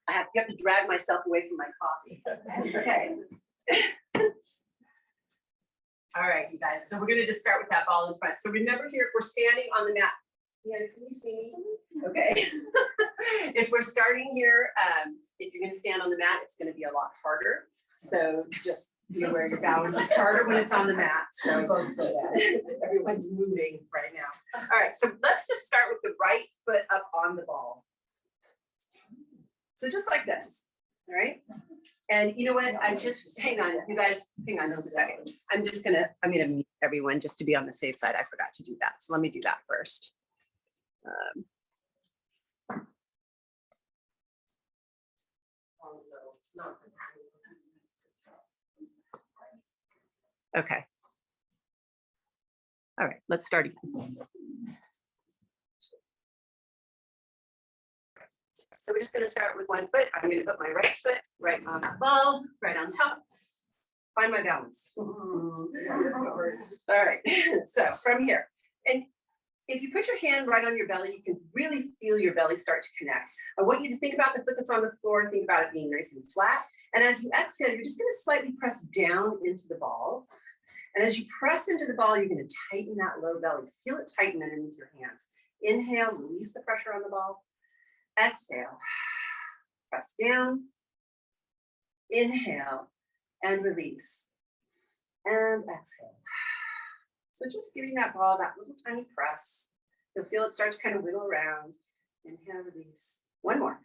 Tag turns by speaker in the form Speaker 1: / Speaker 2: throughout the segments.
Speaker 1: I have to drag myself away from my coffee. Okay. All right, you guys. So we're going to just start with that ball in front. So remember here, if we're standing on the mat, Deanna, can you see me? Okay. If we're starting here, if you're going to stand on the mat, it's going to be a lot harder. So just be aware your balance is harder when it's on the mat. So everyone's moving right now. All right, so let's just start with the right foot up on the ball. So just like this, all right? And you know what, I just, hang on, you guys, hang on just a second. I'm gonna mute everyone just to be on the safe side. I forgot to do that. So let me do that first. Okay. All right, let's start again. So we're just going to start with one foot. I'm going to put my right foot right on that ball, right on top. Find my balance. All right, so from here. And if you put your hand right on your belly, you can really feel your belly start to connect. I want you to think about the foot that's on the floor. Think about it being nice and flat. And as you exhale, you're just going to slightly press down into the ball. And as you press into the ball, you're going to tighten that low belly. Feel it tighten underneath your hands. Inhale, release the pressure on the ball. Exhale, press down. Inhale and release. And exhale. So just giving that ball that little tiny press. You'll feel it start to kind of wiggle around. Inhale, release. One more.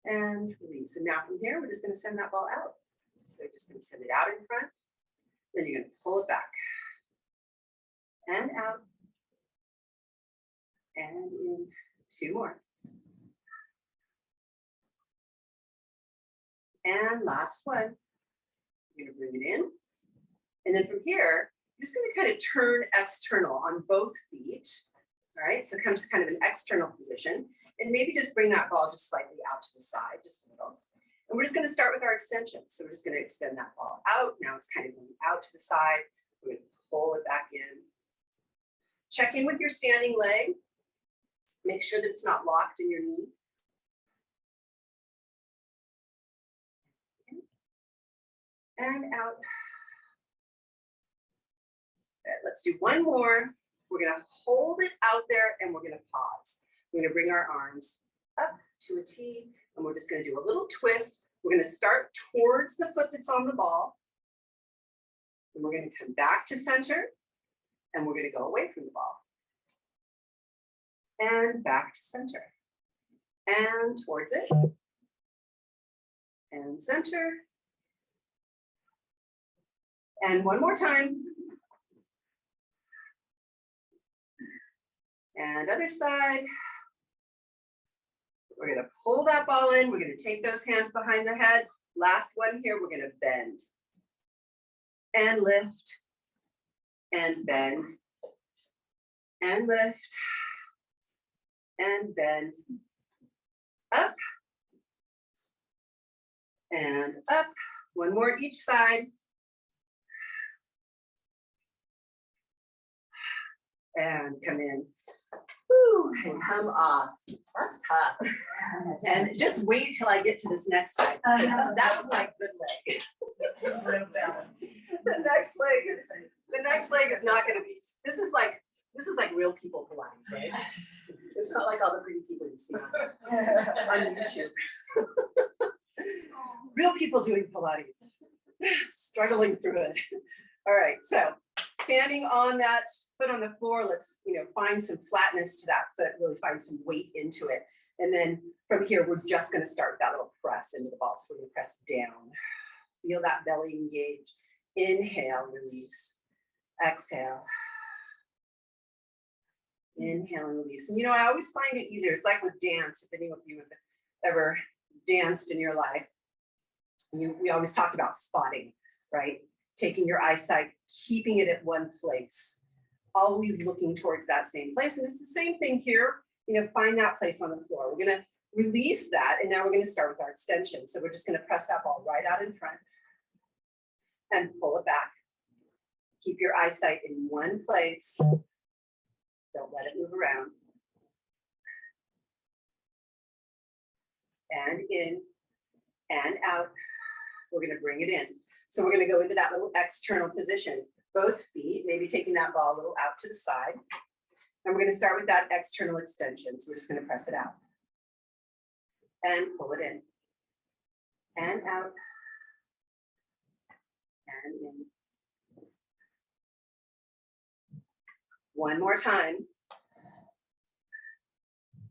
Speaker 1: And release. And now from here, we're just going to send that ball out. So you're just going to send it out in front. Then you're going to pull it back. And out. And in. Two more. And last one. You're going to bring it in. And then from here, you're just going to kind of turn external on both feet. All right, so come to kind of an external position. And maybe just bring that ball just slightly out to the side, just a little. And we're just going to start with our extension. So we're just going to extend that ball out. Now it's kind of going out to the side. We're going to pull it back in. Check in with your standing leg. Make sure that it's not locked in your knee. And out. Okay, let's do one more. We're going to hold it out there and we're going to pause. We're going to bring our arms up to a T and we're just going to do a little twist. We're going to start towards the foot that's on the ball. And we're going to come back to center and we're going to go away from the ball. And back to center. And towards it. And center. And one more time. And other side. We're going to pull that ball in. We're going to take those hands behind the head. Last one here, we're going to bend. And lift. And bend. And lift. And bend. Up. And up. One more each side. And come in. Woo, and come off. That's tough. And just wait till I get to this next side. That was my good leg. The next leg is not going to be. This is like real people Pilates, right? It's not like all the pretty people you see on YouTube. Real people doing Pilates, struggling through it. All right, so standing on that foot on the floor, let's find some flatness to that foot, really find some weight into it. And then from here, we're just going to start that little press into the ball. So we're going to press down. Feel that belly engage. Inhale, release. Exhale. Inhale and release. And I always find it easier. It's like with dance, if any of you have ever danced in your life. We always talk about spotting, right? Taking your eyesight, keeping it at one place, always looking towards that same place. And it's the same thing here. Find that place on the floor. We're going to release that. And now we're going to start with our extension. So we're just going to press that ball right out in front and pull it back. Keep your eyesight in one place. Don't let it move around. and in and out. We're going to bring it in. So we're going to go into that little external position. Both feet, maybe taking that ball a little out to the side. And we're going to start with that external extension. So we're just going to press it out and pull it in and out and in. One more time.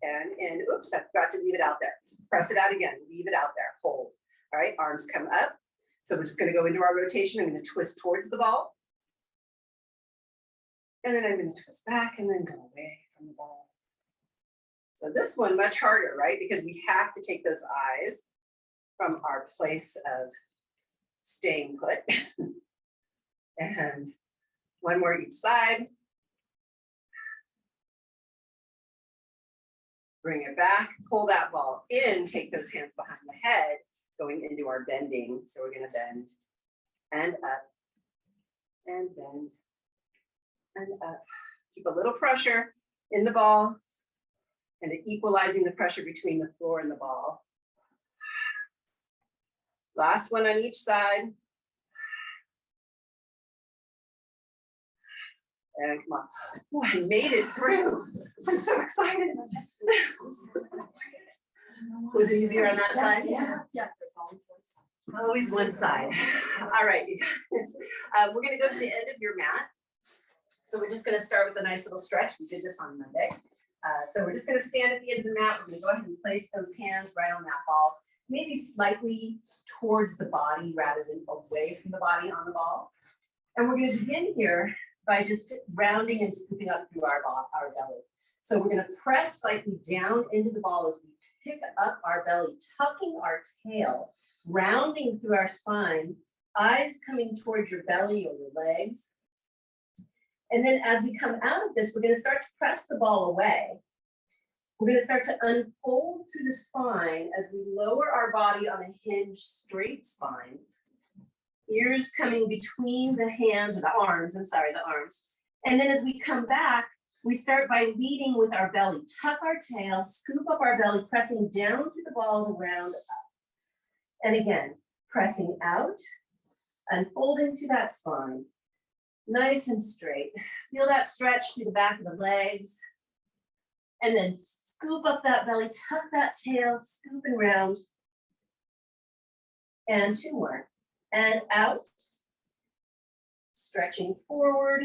Speaker 1: And in. Oops, I forgot to leave it out there. Press it out again. Leave it out there. Hold. All right, arms come up. So we're just going to go into our rotation. I'm going to twist towards the ball. And then I'm going to twist back and then go away from the ball. So this one much harder, right? Because we have to take those eyes from our place of staying put. And one more each side. Bring it back, pull that ball in, take those hands behind the head, going into our bending. So we're going to bend and up and bend and up. Keep a little pressure in the ball and equalizing the pressure between the floor and the ball. Last one on each side. And come on. Oh, I made it through. I'm so excited. Was it easier on that side?
Speaker 2: Yeah, there's always one side.
Speaker 1: Always one side. All right, you guys. We're going to go to the end of your mat. So we're just going to start with a nice little stretch. We did this on Monday. So we're just going to stand at the end of the mat. We're going to go ahead and place those hands right on that ball, maybe slightly towards the body rather than away from the body on the ball. And we're going to begin here by just rounding and scooping up through our belly. So we're going to press slightly down into the ball as we pick up our belly, tucking our tail, rounding through our spine, eyes coming towards your belly or your legs. And then as we come out of this, we're going to start to press the ball away. We're going to start to unfold through the spine as we lower our body on a hinged straight spine. Ears coming between the hands, or the arms, I'm sorry, the arms. And then as we come back, we start by leading with our belly. Tuck our tail, scoop up our belly, pressing down through the ball to round up. And again, pressing out, unfolding through that spine. Nice and straight. Feel that stretch through the back of the legs. And then scoop up that belly, tuck that tail, scoop and round. And two more. And out, stretching forward,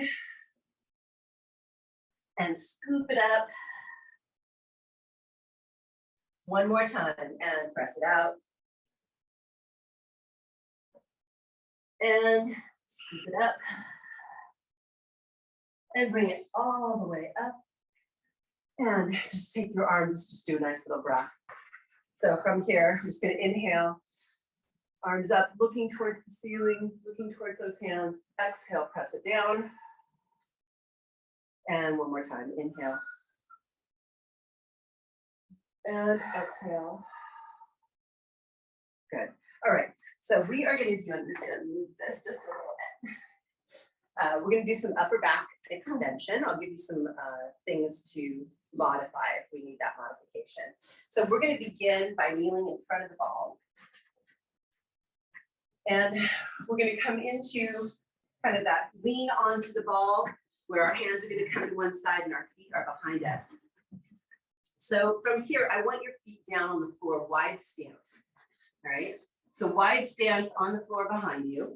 Speaker 1: and scoop it up. One more time, and press it out. And scoop it up. And bring it all the way up. And just take your arms, just do a nice little breath. So from here, I'm just going to inhale. Arms up, looking towards the ceiling, looking towards those hands. Exhale, press it down. And one more time, inhale. And exhale. Good. All right, so we are going to do, I'm just going to move this just a little bit. We're going to do some upper back extension. I'll give you some things to modify if we need that modification. So we're going to begin by kneeling in front of the ball. And we're going to come into kind of that lean onto the ball where our hands are going to come to one side and our feet are behind us. So from here, I want your feet down on the floor, wide stance. All right. So wide stance on the floor behind you.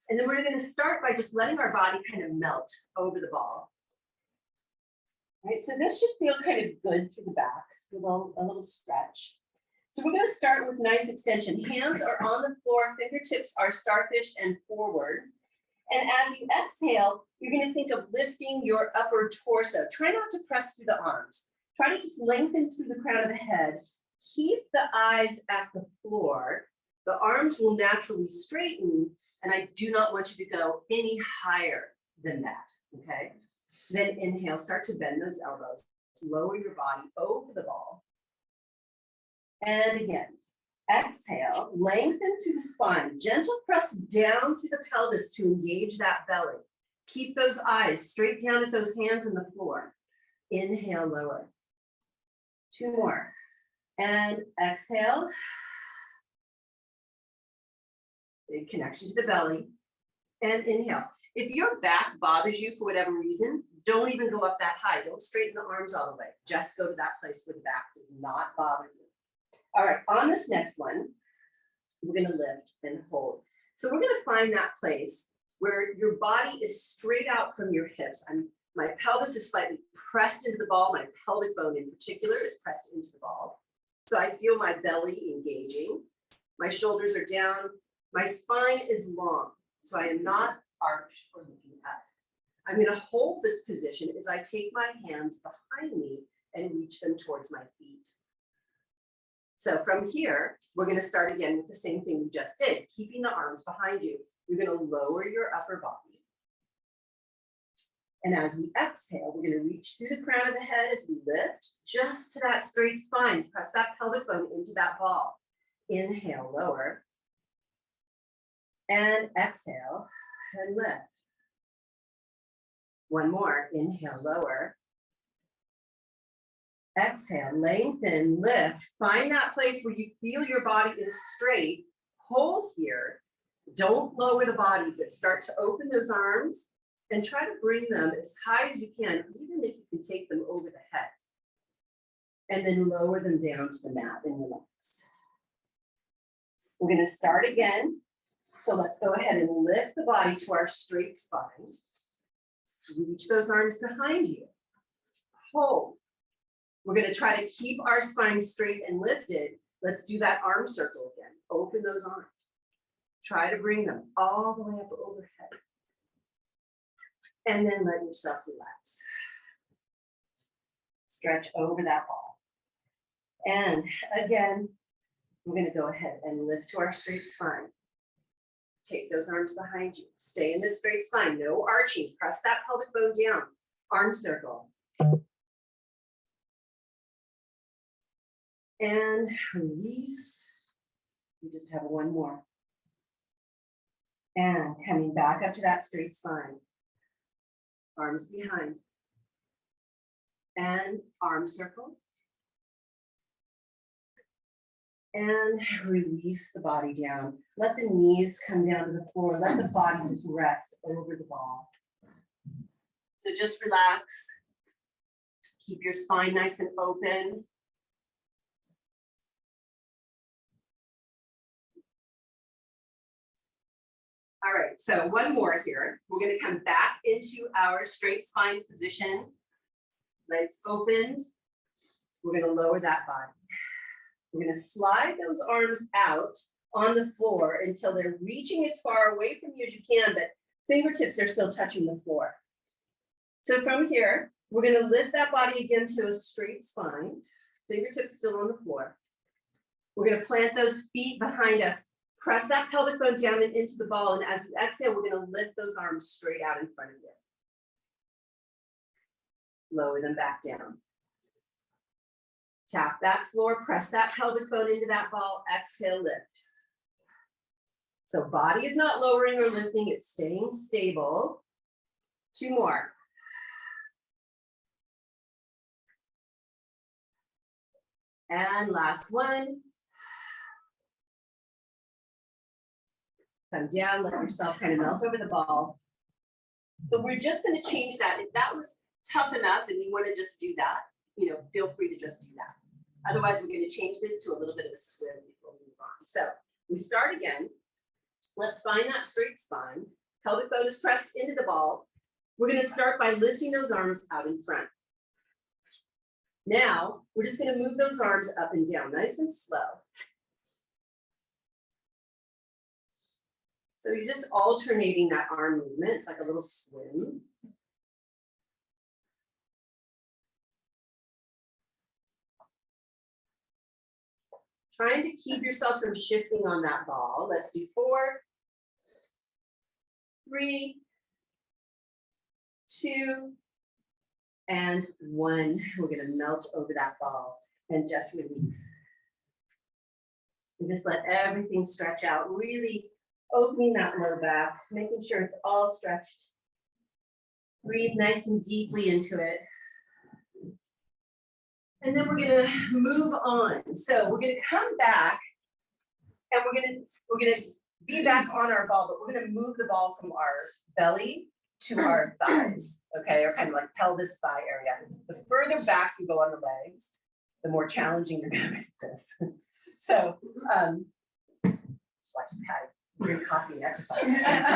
Speaker 1: And then we're going to start by just letting our body kind of melt over the ball. All right. So this should feel kind of good through the back, a little stretch. So we're going to start with nice extension. Hands are on the floor, fingertips are starfish and forward. And as you exhale, you're going to think of lifting your upper torso. Try not to press through the arms. Try to just lengthen through the crown of the head. Keep the eyes at the floor. The arms will naturally straighten, and I do not want you to go any higher than that, okay? Then inhale, start to bend those elbows. Lower your body over the ball. And again, exhale, lengthen through the spine. Gentle press down through the pelvis to engage that belly. Keep those eyes straight down at those hands in the floor. Inhale, lower. Two more. And exhale. Big connection to the belly. And inhale. If your back bothers you for whatever reason, don't even go up that high. Don't straighten the arms all the way. Just go to that place where the back does not bother you. All right, on this next one, we're going to lift and hold. So we're going to find that place where your body is straight out from your hips. My pelvis is slightly pressed into the ball. My pelvic bone in particular is pressed into the ball. So I feel my belly engaging. My shoulders are down. My spine is long. So I am not arched or looking up. I'm going to hold this position as I take my hands behind me and reach them towards my feet. So from here, we're going to start again with the same thing we just did, keeping the arms behind you. You're going to lower your upper body. And as we exhale, we're going to reach through the crown of the head as we lift just to that straight spine. Press that pelvic bone into that ball. Inhale, lower. And exhale and lift. One more. Inhale, lower. Exhale, lengthen, lift. Find that place where you feel your body is straight. Hold here. Don't lower the body, but start to open those arms and try to bring them as high as you can, even if you can take them over the head. And then lower them down to the mat and relax. We're going to start again. So let's go ahead and lift the body to our straight spine. Reach those arms behind you. Hold. We're going to try to keep our spine straight and lifted. Let's do that arm circle again. Open those arms. Try to bring them all the way up overhead. And then let yourself relax. Stretch over that ball. And again, we're going to go ahead and lift to our straight spine. Take those arms behind you. Stay in this straight spine. No arching. Press that pelvic bone down. Arm circle. And release. We just have one more. And coming back up to that straight spine. Arms behind. And arm circle. And release the body down. Let the knees come down to the floor. Let the body just rest over the ball. So just relax. Keep your spine nice and open. All right, so one more here. We're going to come back into our straight spine position. Legs opened. We're going to lower that body. We're going to slide those arms out on the floor until they're reaching as far away from you as you can, but fingertips are still touching the floor. So from here, we're going to lift that body again to a straight spine. Fingertips still on the floor. We're going to plant those feet behind us. Press that pelvic bone down and into the ball. And as you exhale, we're going to lift those arms straight out in front of you. Lower them back down. Tap that floor, press that pelvic bone into that ball, exhale, lift. So body is not lowering or lifting, it's staying stable. Two more. And last one. Come down, let yourself kind of melt over the ball. So we're just going to change that. If that was tough enough and you want to just do that, feel free to just do that. Otherwise, we're going to change this to a little bit of a swim before we move on. So we start again. Let's find that straight spine. Pelvic bone is pressed into the ball. We're going to start by lifting those arms out in front. Now, we're just going to move those arms up and down, nice and slow. So you're just alternating that arm movement. It's like a little swim. Trying to keep yourself from shifting on that ball. Let's do 4, 3, 2, and 1. We're going to melt over that ball and just release. And just let everything stretch out, really opening that low back, making sure it's all stretched. Breathe nice and deeply into it. And then we're gonna move on. So we're gonna come back and we're gonna be back on our ball, but we're gonna move the ball from our belly to our thighs, okay, or kind of like pelvis thigh area. The further back you go on the legs, the more challenging you're gonna make this. So, just watch Patty drink coffee and exercise. That's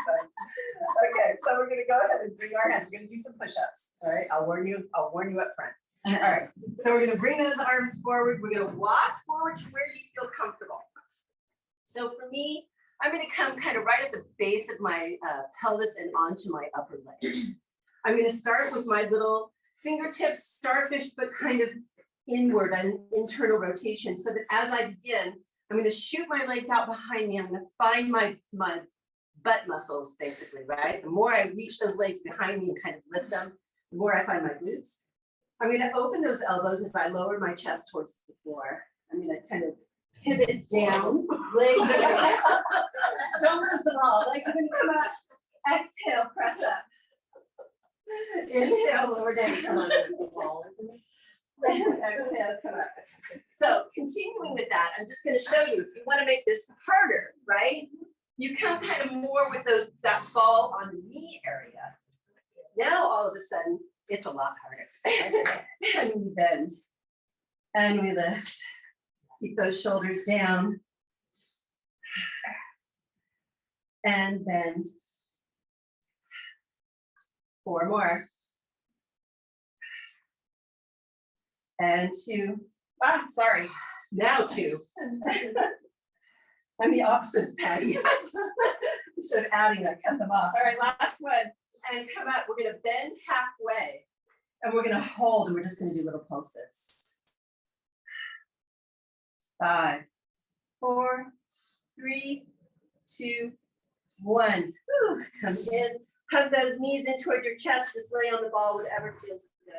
Speaker 1: fun. Okay, so we're gonna go ahead and bring our hands. We're gonna do some push-ups. All right, I'll warn you up front. All right, so we're gonna bring those arms forward. We're gonna walk forward to where you feel comfortable. So for me, I'm gonna come kind of right at the base of my pelvis and onto my upper legs. I'm gonna start with my little fingertips, starfish, but kind of inward and internal rotation, so that as I begin, I'm gonna shoot my legs out behind me. I'm gonna find my butt muscles, basically, right? The more I reach those legs behind me and kind of lift them, the more I find my glutes. I'm gonna open those elbows as I lower my chest towards the floor. I'm gonna kind of pivot down, legs are gonna, don't lose the ball, legs are gonna come up, exhale, press up. Inhale, lower down, come on, the ball, isn't it? Exhale, come up. So continuing with that, I'm just gonna show you, if you wanna make this harder, right? You come kind of more with that ball on the knee area. Now, all of a sudden, it's a lot harder. And we bend, and we lift. Keep those shoulders down. And bend. 4 more. And 2. Sorry. Now 2. I'm the opposite of Patty. Instead of adding, I cut them off. All right, last one. And come up. We're gonna bend halfway. And we're gonna hold, and we're just gonna do little pulses. 5, 4, 3, 2, 1. Whew, come in. Hug those knees in toward your chest. Just lay on the ball, whatever feels good.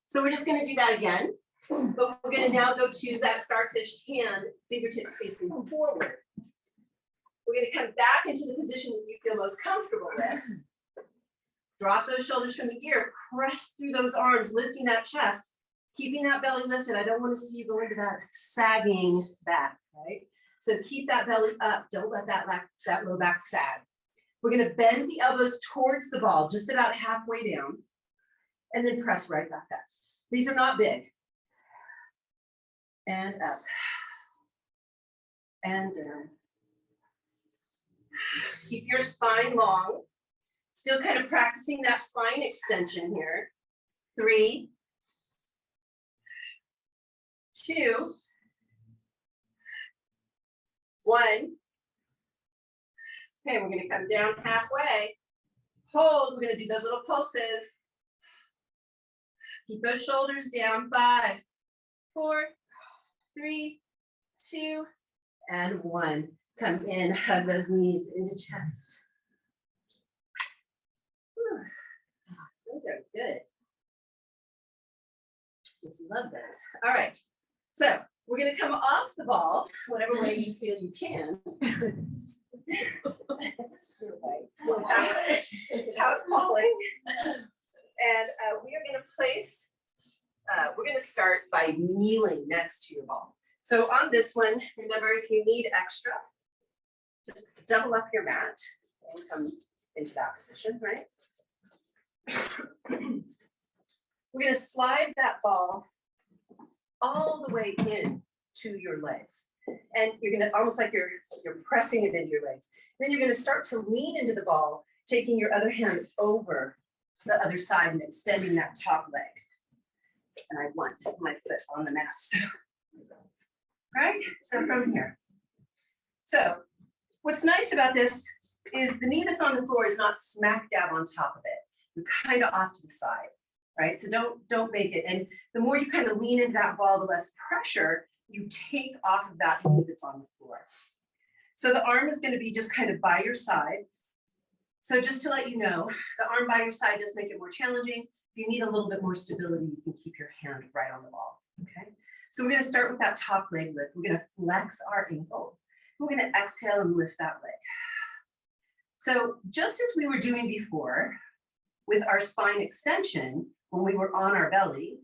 Speaker 1: So we're just gonna do that again. But we're gonna now go to that starfish hand, fingertips facing forward. We're gonna come back into the position that you feel most comfortable with. Drop those shoulders from the ear, press through those arms, lifting that chest, keeping that belly lifted. I don't want to see you go into that sagging back, right? So keep that belly up. Don't let that low back sag. We're gonna bend the elbows towards the ball, just about halfway down, and then press right back up. These are not big. And up. And down. Keep your spine long. Still kind of practicing that spine extension here. 3, 2, 1. Okay, we're gonna come down halfway. Hold, we're gonna do those little pulses. Keep those shoulders down. 5, 4, 3, 2, and 1. Come in, hug those knees into chest. Whew. Those are good. Just love those. All right, so we're gonna come off the ball, whatever way you feel you can. Without falling. And we are gonna place, we're gonna start by kneeling next to your ball. So on this one, remember, if you need extra, just double up your mat and come into that position, right? We're gonna slide that ball all the way in to your legs. And you're gonna, almost like you're pressing it into your legs. Then you're gonna start to lean into the ball, taking your other hand over the other side and extending that top leg. And I want my foot on the mat. So, right? So from here. So what's nice about this is the knee that's on the floor is not smack dab on top of it. You're kind of off to the side, right? So don't make it. And the more you kind of lean into that ball, the less pressure you take off of that knee that's on the floor. So the arm is going to be just kind of by your side. So just to let you know, the arm by your side does make it more challenging. If you need a little bit more stability, you can keep your hand right on the ball, okay? So we're gonna start with that top leg lift. We're gonna flex our ankle. We're gonna exhale and lift that leg. So just as we were doing before with our spine extension, when we were on our belly,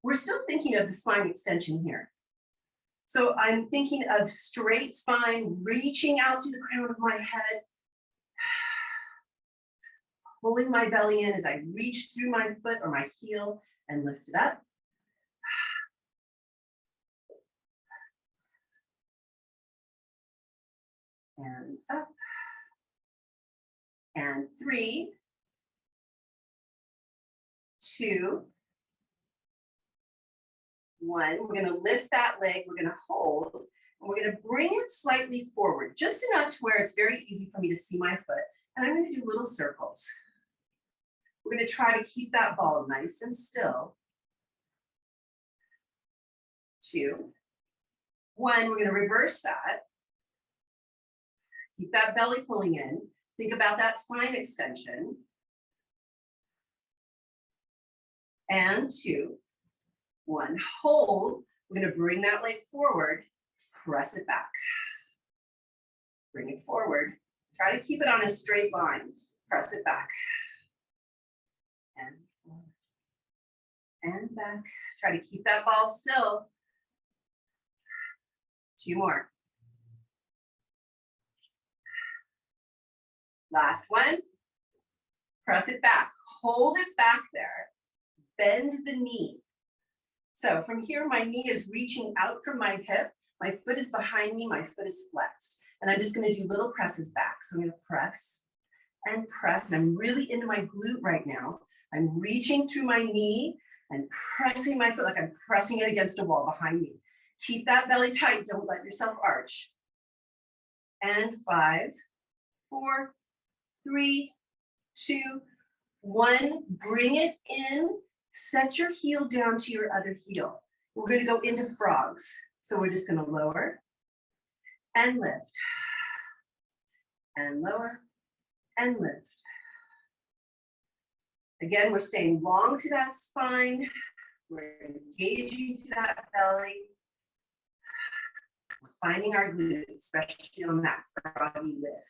Speaker 1: we're still thinking of the spine extension here. So I'm thinking of straight spine, reaching out through the crown of my head, pulling my belly in as I reach through my foot or my heel and lift it up. And up. And 3, 2, 1. We're going to lift that leg. We're going to hold. And we're going to bring it slightly forward, just enough to where it's very easy for me to see my foot. And I'm going to do little circles. We're going to try to keep that ball nice and still. 2, 1. We're going to reverse that. Keep that belly pulling in. Think about that spine extension. And 2, 1. Hold. We're going to bring that leg forward. Press it back. Bring it forward. Try to keep it on a straight line. Press it back. And forward. And back. Try to keep that ball still. 2 more. Last one. Press it back. Hold it back there. Bend the knee. So from here, my knee is reaching out from my hip. My foot is behind me. My foot is flexed. And I'm just going to do little presses back. So I'm going to press and press. And I'm really into my glute right now. I'm reaching through my knee and pressing my foot like I'm pressing it against a wall behind me. Keep that belly tight. Don't let yourself arch. And 5, 4, 3, 2, 1. Bring it in. Set your heel down to your other heel. We're going to go into frogs. So we're just going to lower and lift. And lower and lift. Again, we're staying long through that spine. We're engaging through that belly. We're finding our glute, especially on that froggy lift.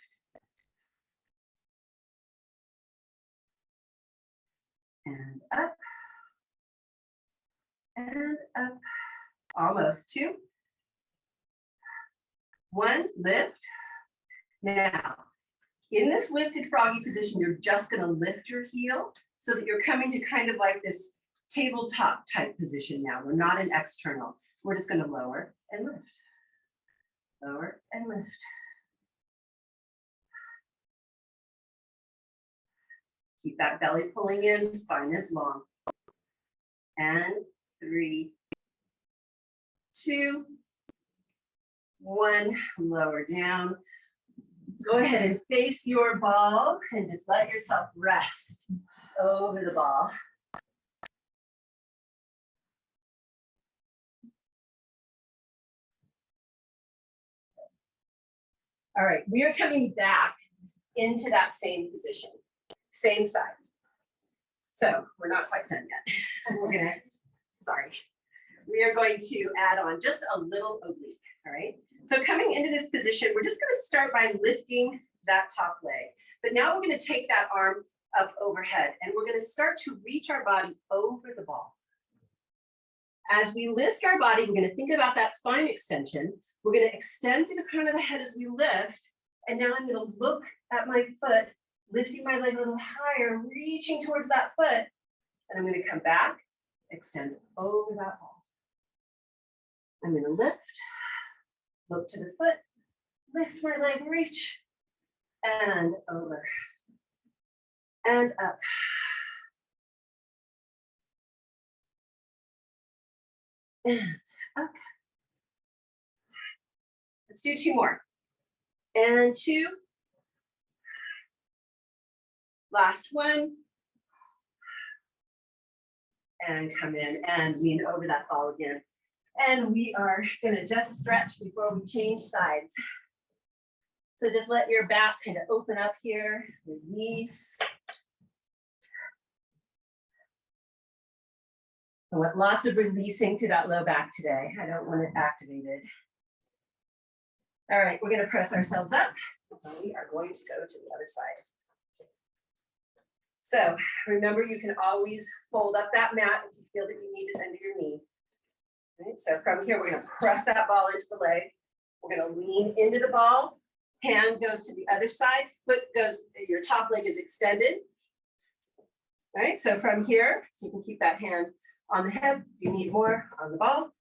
Speaker 1: And up. And up. Almost. 2, 1, lift. Now, in this lifted froggy position, you're just going to lift your heel so that you're coming to kind of like this tabletop type position now. We're not in external. We're just going to lower and lift. Lower and lift. Keep that belly pulling in, spine is long. And 3, 2, 1, lower down. Go ahead and face your ball and just let yourself rest over the ball. All right, we are coming back into that same position, same side. So we're not quite done yet. We are going to add on just a little oblique, all right? So coming into this position, we're just gonna start by lifting that top leg. But now we're gonna take that arm up overhead and we're gonna start to reach our body over the ball. As we lift our body, we're gonna think about that spine extension. We're gonna extend through the crown of the head as we lift. And now I'm gonna look at my foot, lifting my leg a little higher, reaching towards that foot. And I'm gonna come back, extend over that ball. I'm gonna lift, look to the foot, lift my leg, reach, and over, and up. And up. Let's do 2 more. And 2. Last one. And come in and lean over that ball again. And we are gonna just stretch before we change sides. So just let your back kind of open up here, release. I want lots of releasing through that low back today. I don't want it activated. All right, we're gonna press ourselves up. We are going to go to the other side. So remember, you can always fold up that mat if you feel that you need it under your knee. All right, so from here, we're going to press that ball into the leg. We're going to lean into the ball. Hand goes to the other side. Foot goes, your top leg is extended. All right, so from here, you can keep that hand on the hip. You need more on the ball,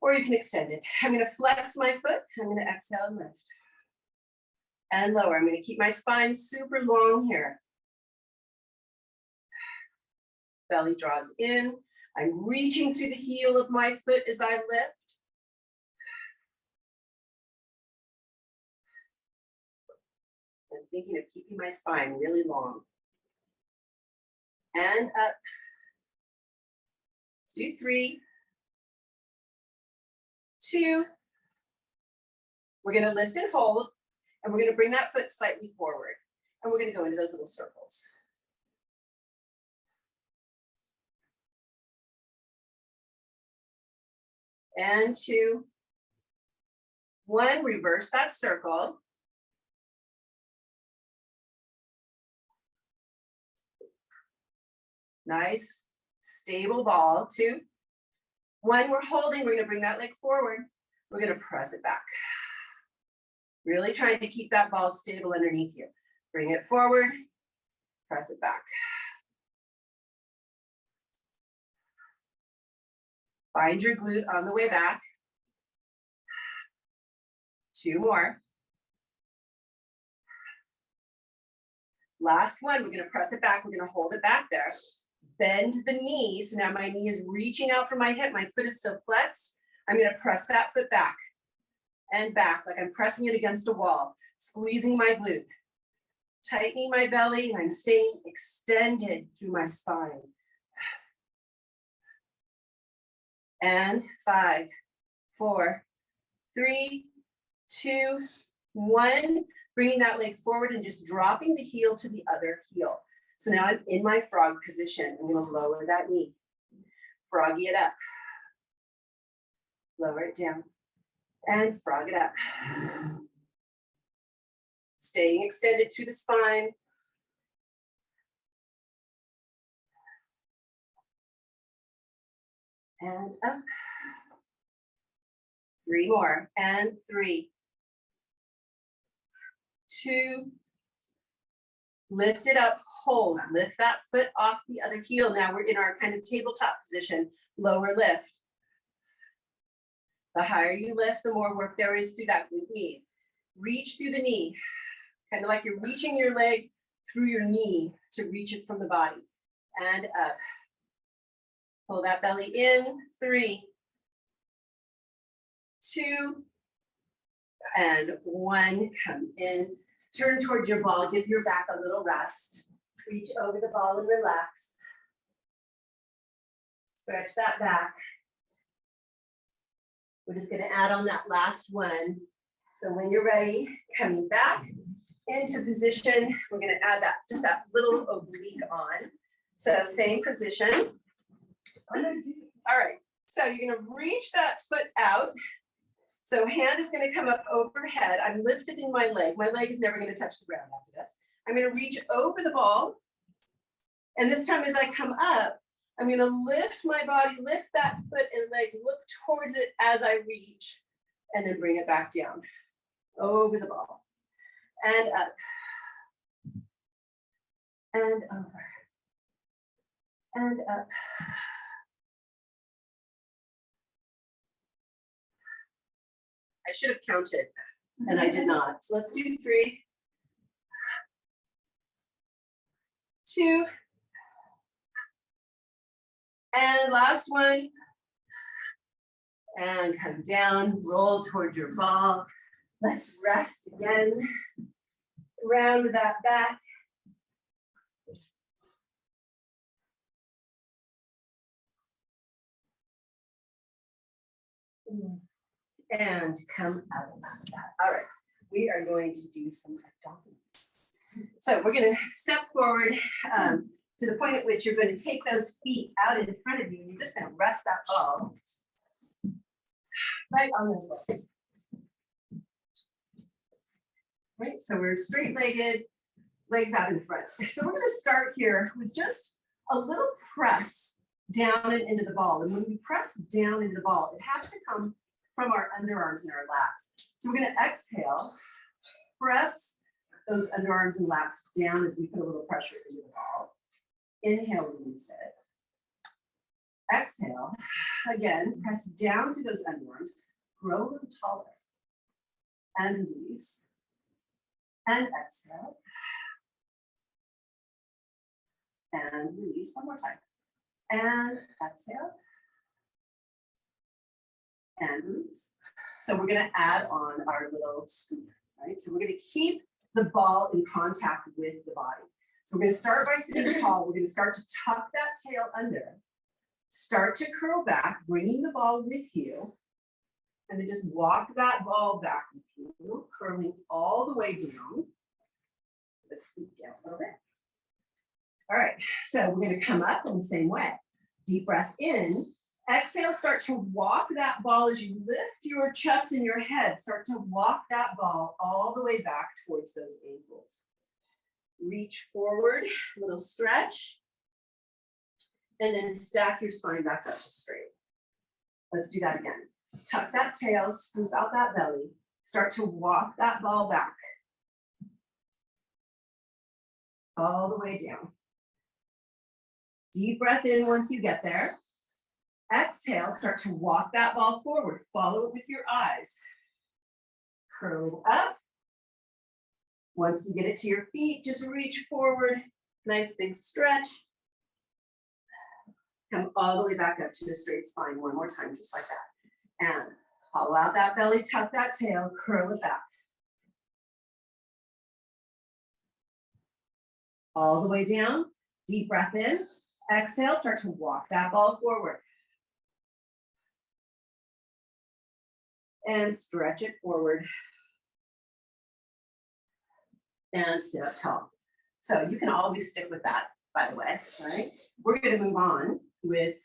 Speaker 1: or you can extend it. I'm going to flex my foot. I'm going to exhale and lift. And lower. I'm going to keep my spine super long here. Belly draws in. I'm reaching through the heel of my foot as I lift. I'm thinking of keeping my spine really long. And up. Let's do 3, 2. We're going to lift and hold, and we're going to bring that foot slightly forward. And we're going to go into those little circles. And 2, 1, reverse that circle. Nice, stable ball. 2, 1, we're holding, we're going to bring that leg forward. We're going to press it back. Really trying to keep that ball stable underneath you. Bring it forward, press it back. Find your glute on the way back. 2 more. Last one, we're going to press it back. We're going to hold it back there. Bend the knee. So now my knee is reaching out from my hip. My foot is still flexed. I'm going to press that foot back and back, like I'm pressing it against a wall, squeezing my glute, tightening my belly, and I'm staying extended through my spine. And 5, 4, 3, 2, 1. Bringing that leg forward and just dropping the heel to the other heel. So now I'm in my frog position. I'm going to lower that knee. Froggy it up. Lower it down. And frog it up. Staying extended through the spine. And up. 3 more. And 3, 2, lift it up, hold, lift that foot off the other heel. Now we're in our kind of tabletop position, lower lift. The higher you lift, the more work there is through that glute knee. Reach through the knee, kind of like you're reaching your leg through your knee to reach it from the body. And up. Pull that belly in, 3, 2, and 1, come in. Turn towards your ball, give your back a little rest. Reach over the ball and relax. Stretch that back. We're just going to add on that last one. So when you're ready, coming back into position, we're going to add that, just that little oblique on. So same position. All right, so you're going to reach that foot out. So hand is going to come up overhead. I'm lifted in my leg. My leg is never going to touch the ground after this. I'm going to reach over the ball. And this time as I come up, I'm going to lift my body, lift that foot and leg, look towards it as I reach, and then bring it back down, over the ball, and up, and over, and up. I should have counted, and I did not. So let's do 3, 2, and last one. And come down, roll toward your ball. Let's rest again. Round that back. And come out of that. All right, we are going to do some abdominals. So we're going to step forward to the point at which you're going to take those feet out in front of you, and you're just going to rest that ball right on those legs. right? So we're straight-legged, legs out in front. So we're gonna start here with just a little press down and into the ball. And when we press down into the ball, it has to come from our underarms and our lats. So we're gonna exhale, press those underarms and lats down as we put a little pressure into the ball. Inhale, release it. Exhale, again, press down to those underarms, grow a little taller, and release. And exhale. And release one more time. And exhale. And release. So we're going to add on our little scoop, right? So we're going to keep the ball in contact with the body. So we're going to start by sitting tall. We're going to start to tuck that tail under. Start to curl back, bringing the ball with you. And then just walk that ball back with you, curling all the way down. Let's scoop down a little bit. All right, so we're going to come up in the same way. Deep breath in. Exhale, start to walk that ball as you lift your chest and your head. Start to walk that ball all the way back towards those ankles. Reach forward, a little stretch. And then stack your spine back up to straight. Let's do that again. Tuck that tail, scoop out that belly. Start to walk that ball back. All the way down. Deep breath in once you get there. Exhale, start to walk that ball forward. Follow it with your eyes. Curling up. Once you get it to your feet, just reach forward. Nice big stretch. Come all the way back up to the straight spine one more time, just like that. And hollow out that belly, tuck that tail, curl it back. All the way down. Deep breath in. Exhale, start to walk that ball forward. And stretch it forward. And sit up tall. So you can always stick with that, by the way, right? We're going to move on with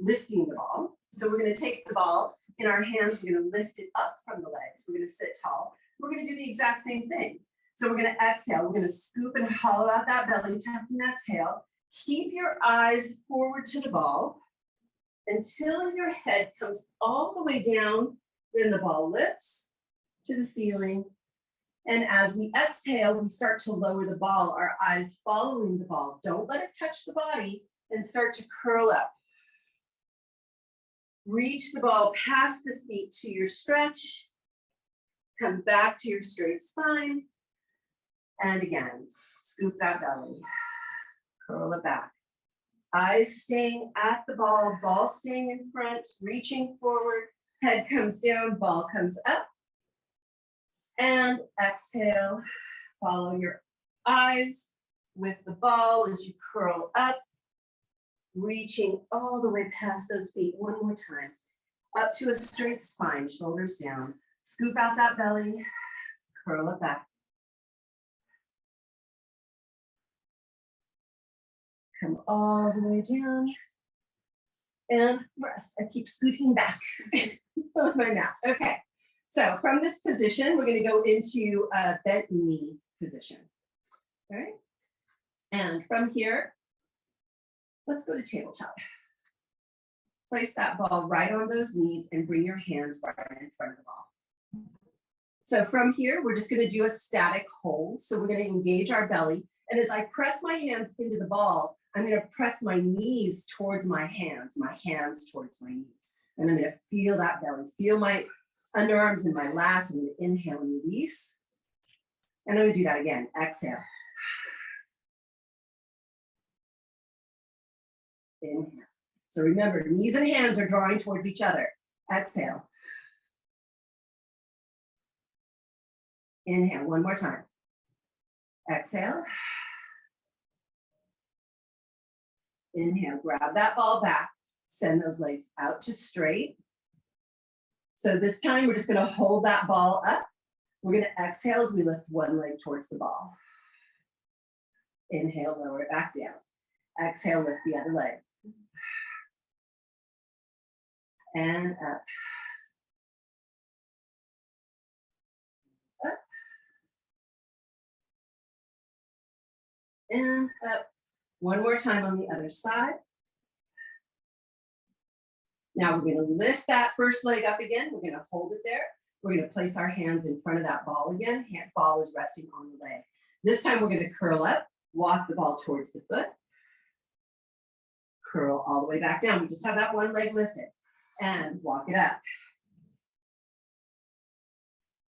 Speaker 1: lifting the ball. So we're going to take the ball in our hands. We're going to lift it up from the legs. We're going to sit tall. We're going to do the exact same thing. So we're going to exhale. We're going to scoop and hollow out that belly, tucking that tail. Keep your eyes forward to the ball until your head comes all the way down. Then the ball lifts to the ceiling. And as we exhale, we start to lower the ball, our eyes following the ball. Don't let it touch the body and start to curl up. Reach the ball past the feet to your stretch. Come back to your straight spine. And again, scoop that belly. Curl it back. Eyes staying at the ball, ball staying in front, reaching forward. Head comes down, ball comes up. And exhale, follow your eyes with the ball as you curl up, reaching all the way past those feet one more time. Up to a straight spine, shoulders down. Scoop out that belly, curl it back. Come all the way down and rest. I keep scooting back on my mat. Okay. So from this position, we're going to go into a bent knee position. All right. And from here, let's go to tabletop. Place that ball right on those knees and bring your hands right in front of the ball. So from here, we're just going to do a static hold. So we're going to engage our belly. And as I press my hands into the ball, I'm going to press my knees towards my hands towards my knees. And I'm going to feel that belly, feel my underarms and my lats. I'm going to inhale and release. And I'm going to do that again. Exhale. Inhale. So remember, knees and hands are drawing towards each other. Exhale. Inhale, one more time. Exhale. Inhale, grab that ball back. Send those legs out to straight. So this time we're just going to hold that ball up. We're going to exhale as we lift one leg towards the ball. Inhale, lower it back down. Exhale, lift the other leg. And up. Up. and up. One more time on the other side. Now we're going to lift that first leg up again. We're going to hold it there. We're going to place our hands in front of that ball again. Ball is resting on the leg. This time we're going to curl up, walk the ball towards the foot, curl all the way back down. We just have that one leg lifted and walk it up.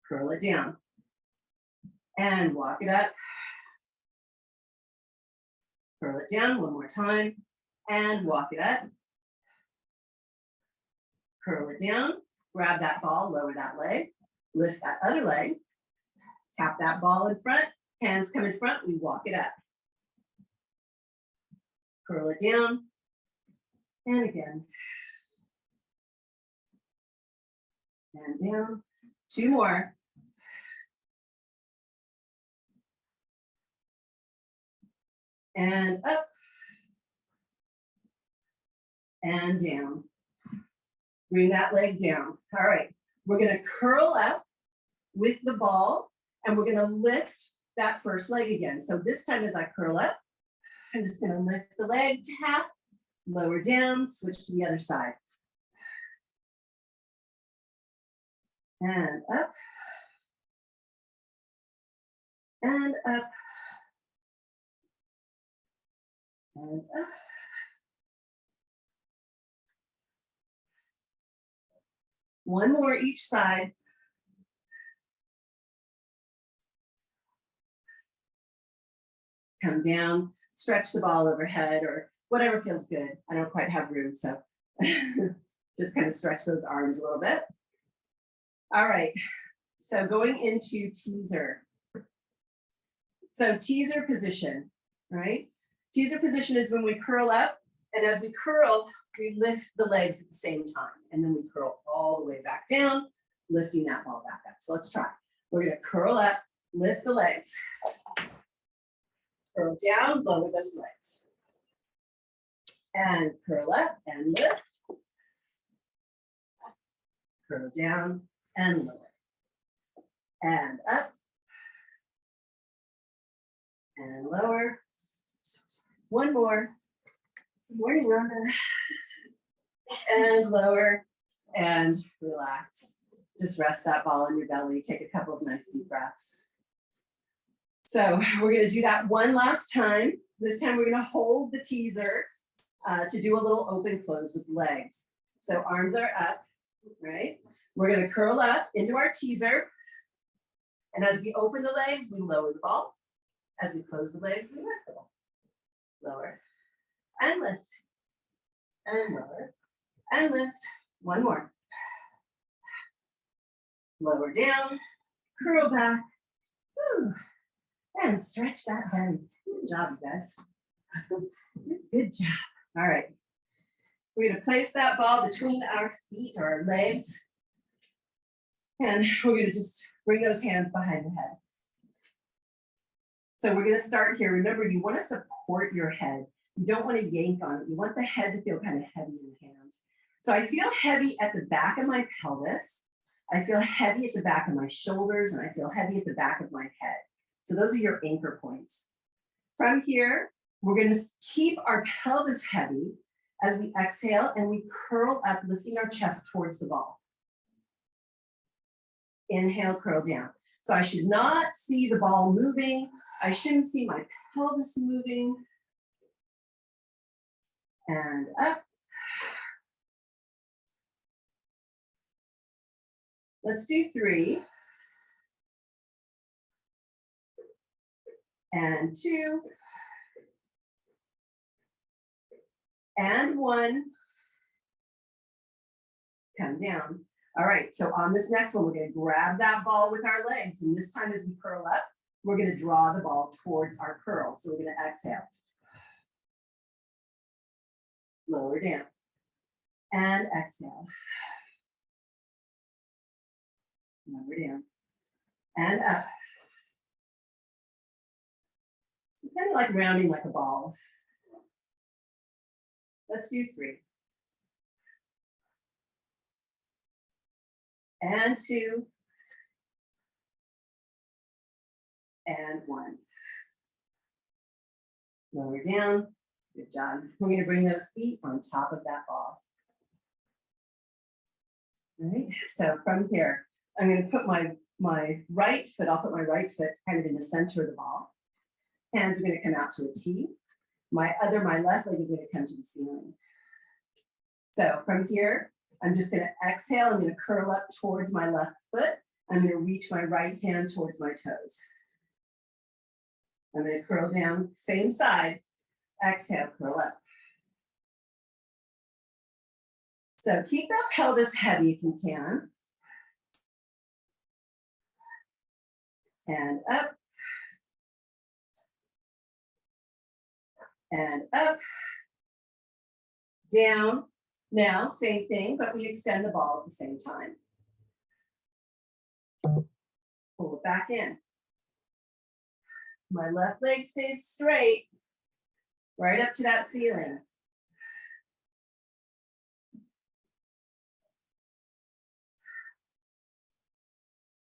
Speaker 1: Curl it down and walk it up. Curl it down one more time and walk it up. Curl it down, grab that ball, lower that leg, lift that other leg, tap that ball in front, hands come in front, we walk it up. Curl it down, and again. And down, two more. And up, and down. Bring that leg down. All right, we're gonna curl up with the ball and we're gonna lift that first leg again. So this time as I curl up, I'm just gonna lift the leg, tap, lower down, switch to the other side. And up. And up. And up. One more each side. Come down, stretch the ball overhead or whatever feels good. I don't quite have room, so just kind of stretch those arms a little bit. All right, so going into teaser. So teaser position, right? Teaser position is when we curl up, and as we curl, we lift the legs at the same time, and then we curl all the way back down, lifting that ball back up. So let's try. We're gonna curl up, lift the legs. Curl down, lower those legs. And curl up and lift. Curl down and lower. And up. And lower. One more. Good morning, Rhonda. And lower and relax. Just rest that ball in your belly. Take a couple of nice deep breaths. So we're going to do that one last time. This time we're going to hold the teaser to do a little open close with legs. So arms are up, right? We're going to curl up into our teaser. And as we open the legs, we lower the ball. As we close the legs, we lift the ball. Lower and lift. And lower and lift. One more. Lower down, curl back. Whew. And stretch that belly. Good job, you guys. Good job. All right. We're going to place that ball between our feet or our legs. And we're going to just bring those hands behind the head. So we're going to start here. Remember, you want to support your head. You don't want to yank on it. You want the head to feel kind of heavy in the hands. So I feel heavy at the back of my pelvis. I feel heavy at the back of my shoulders, and I feel heavy at the back of my head. So those are your anchor points. From here, we're going to keep our pelvis heavy as we exhale and we curl up, lifting our chest towards the ball. Inhale, curl down. So I should not see the ball moving. I shouldn't see my pelvis moving. And up. Let's do 3. And 2. And 1. Come down. All right, so on this next one, we're going to grab that ball with our legs. And this time as we curl up, we're going to draw the ball towards our curl. So we're going to exhale. Lower down. And exhale. Lower down. And up. So kind of like rounding like a ball. Let's do 3. And 2. And 1. Lower down. Good job. We're going to bring those feet on top of that ball. All right, so from here, I'm going to put my right foot, I'll put my right foot kind of in the center of the ball. Hands are going to come out to a T. My left leg is going to come to the ceiling. So from here, I'm just going to exhale. I'm going to curl up towards my left foot. I'm going to reach my right hand towards my toes. I'm going to curl down, same side. Exhale, curl up. So keep that pelvis heavy if you can. And up. And up. Down. Now, same thing, but we extend the ball at the same time. Pull it back in. My left leg stays straight, right up to that ceiling.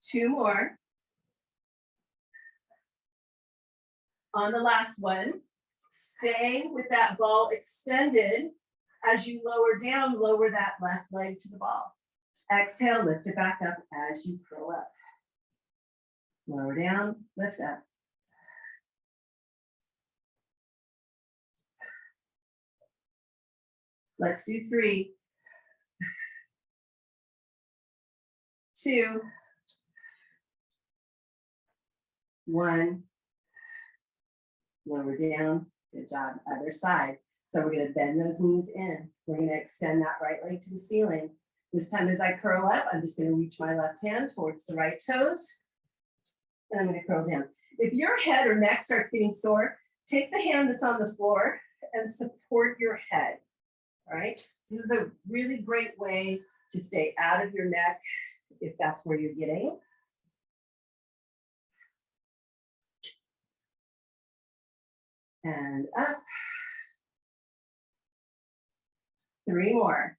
Speaker 1: Two more. On the last one, stay with that ball extended. As you lower down, lower that left leg to the ball. Exhale, lift it back up as you curl up. Lower down, lift up. Let's do 3, 2, 1. Lower down. Good job. Other side. So we're going to bend those knees in. We're going to extend that right leg to the ceiling. This time as I curl up, I'm just going to reach my left hand towards the right toes. And I'm going to curl down. If your head or neck starts getting sore, take the hand that's on the floor and support your head. All right. This is a really great way to stay out of your neck if that's where you're getting. And up. 3 more.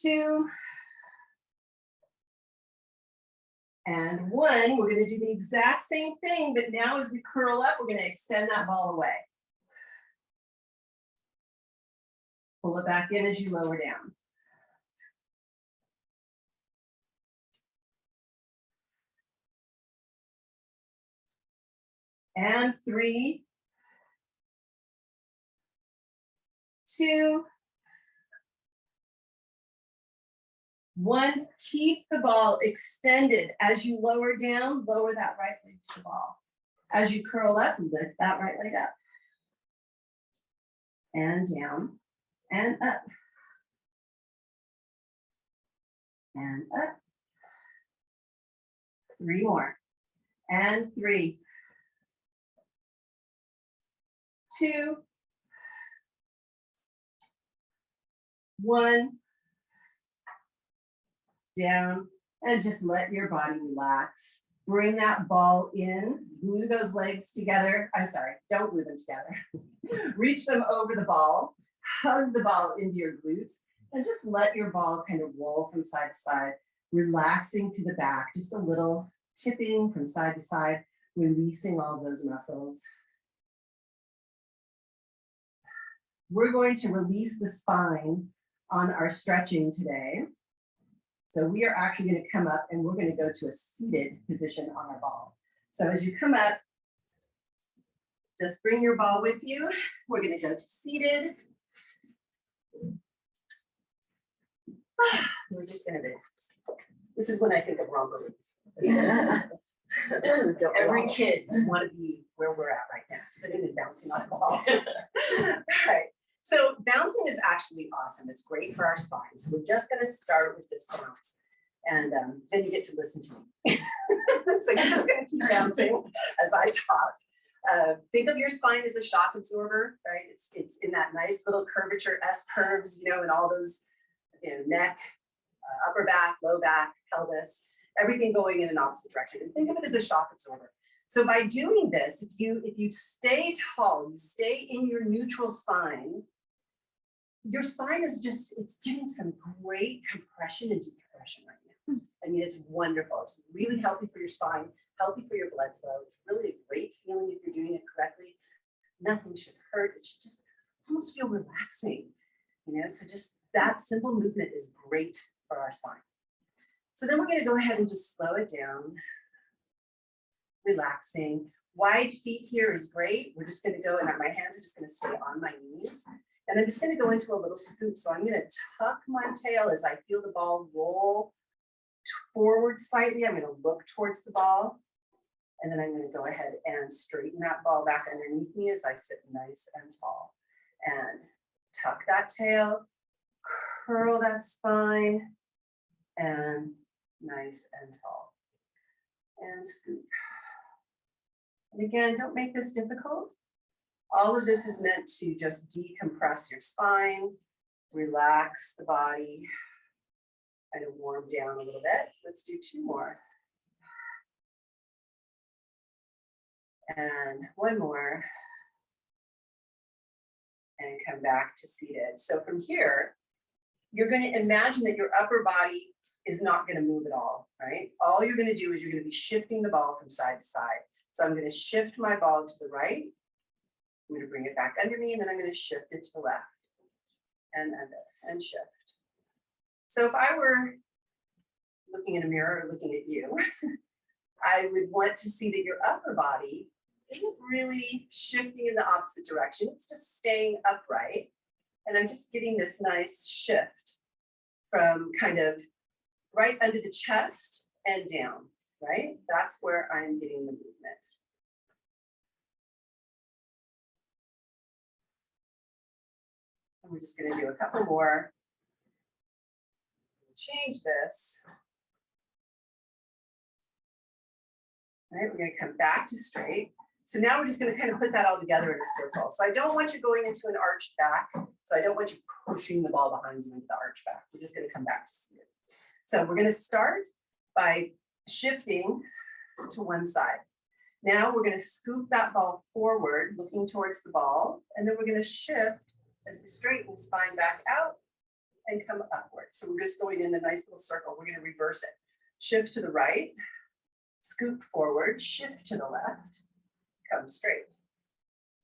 Speaker 1: 2. And 1. We're going to do the exact same thing, but now as we curl up, we're going to extend that ball away. Pull it back in as you lower down. And 3, 2, 1. Keep the ball extended. As you lower down, lower that right leg to the ball. As you curl up, lift that right leg up. And down, and up. And up. 3 more. And 3, 2, 1. Down, and just let your body relax. Bring that ball in, glue those legs together. I'm sorry, don't glue them together. Reach them over the ball, hug the ball into your glutes, and just let your ball kind of roll from side to side, relaxing to the back, just a little tipping from side to side, releasing all those muscles. We're going to release the spine on our stretching today. So we are actually going to come up and we're going to go to a seated position on our ball. So as you come up, just bring your ball with you. We're going to go to seated. We're just going to relax. This is when I think of romper. Every kid want to be where we're at right now, sitting and bouncing on a ball. All right. So bouncing is actually awesome. It's great for our spine. So we're just going to start with this bounce. And then you get to listen to me. So you're just going to keep bouncing as I talk. Think of your spine as a shock absorber, right? It's in that nice little curvature, S curves, you know, and all those, you know, neck, upper back, low back, pelvis, everything going in an opposite direction. And think of it as a shock absorber. So by doing this, if you stay tall, you stay in your neutral spine, your spine is just, it's getting some great compression and decompression right now. I mean, it's wonderful. It's really healthy for your spine, healthy for your blood flow. It's really a great feeling if you're doing it correctly. Nothing should hurt. It should just almost feel relaxing, you know? So just that simple movement is great for our spine. So then we're going to go ahead and just slow it down, relaxing. Wide feet here is great. We're just going to go, and my hands are just going to stay on my knees. And I'm just going to go into a little scoop. So I'm going to tuck my tail as I feel the ball roll forward slightly. I'm going to look towards the ball. And then I'm going to go ahead and straighten that ball back underneath me as I sit nice and tall. And tuck that tail, curl that spine, and nice and tall. And scoop. And again, don't make this difficult. All of this is meant to just decompress your spine, relax the body, kind of warm down a little bit. Let's do 2 more. And 1 more. And come back to seated. So from here, you're going to imagine that your upper body is not going to move at all, right? All you're going to do is you're going to be shifting the ball from side to side. So I'm going to shift my ball to the right. I'm going to bring it back under me, and then I'm going to shift it to the left and under and shift. So if I were looking in a mirror or looking at you, I would want to see that your upper body isn't really shifting in the opposite direction. It's just staying upright. And I'm just getting this nice shift from kind of right under the chest and down, right? That's where I'm getting the movement. And we're just going to do a couple more. Change this. All right, we're going to come back to straight. So now we're just going to kind of put that all together in a circle. So I don't want you going into an arched back. So I don't want you pushing the ball behind you into the arch back. We're just going to come back to seated. So we're going to start by shifting to one side. Now we're going to scoop that ball forward, looking towards the ball. And then we're going to shift as we straighten the spine back out and come upward. So we're just going in a nice little circle. We're going to reverse it. Shift to the right, scoop forward, shift to the left, come straight.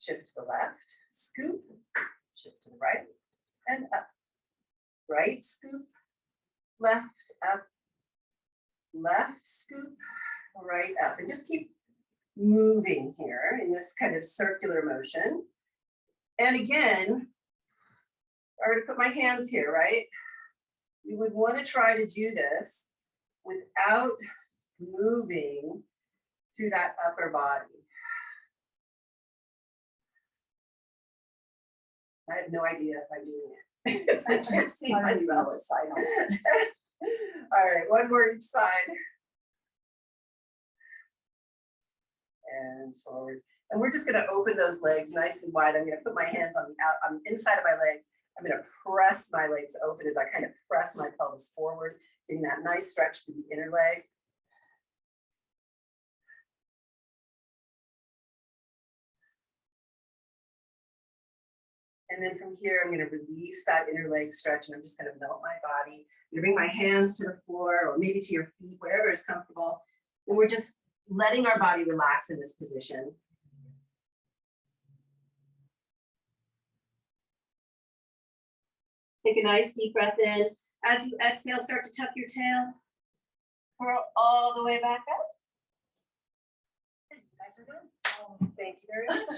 Speaker 1: Shift to the left, scoop, shift to the right, and up. Right, scoop, left, up, left, scoop, right, up. And just keep moving here in this kind of circular motion. And again, I already put my hands here, right? We would want to try to do this without moving through that upper body. I have no idea if I'm doing it because I can't see myself. All right, 1 more each side. And forward. And we're just going to open those legs nice and wide. I'm going to put my hands on the inside of my legs. I'm going to press my legs open as I kind of press my pelvis forward, getting that nice stretch through the inner leg. And then from here, I'm going to release that inner leg stretch, and I'm just going to melt my body. I'm going to bring my hands to the floor or maybe to your feet, wherever is comfortable. And we're just letting our body relax in this position. Take a nice deep breath in. As you exhale, start to tuck your tail. Curl all the way back up. You guys are done. Thank you very much.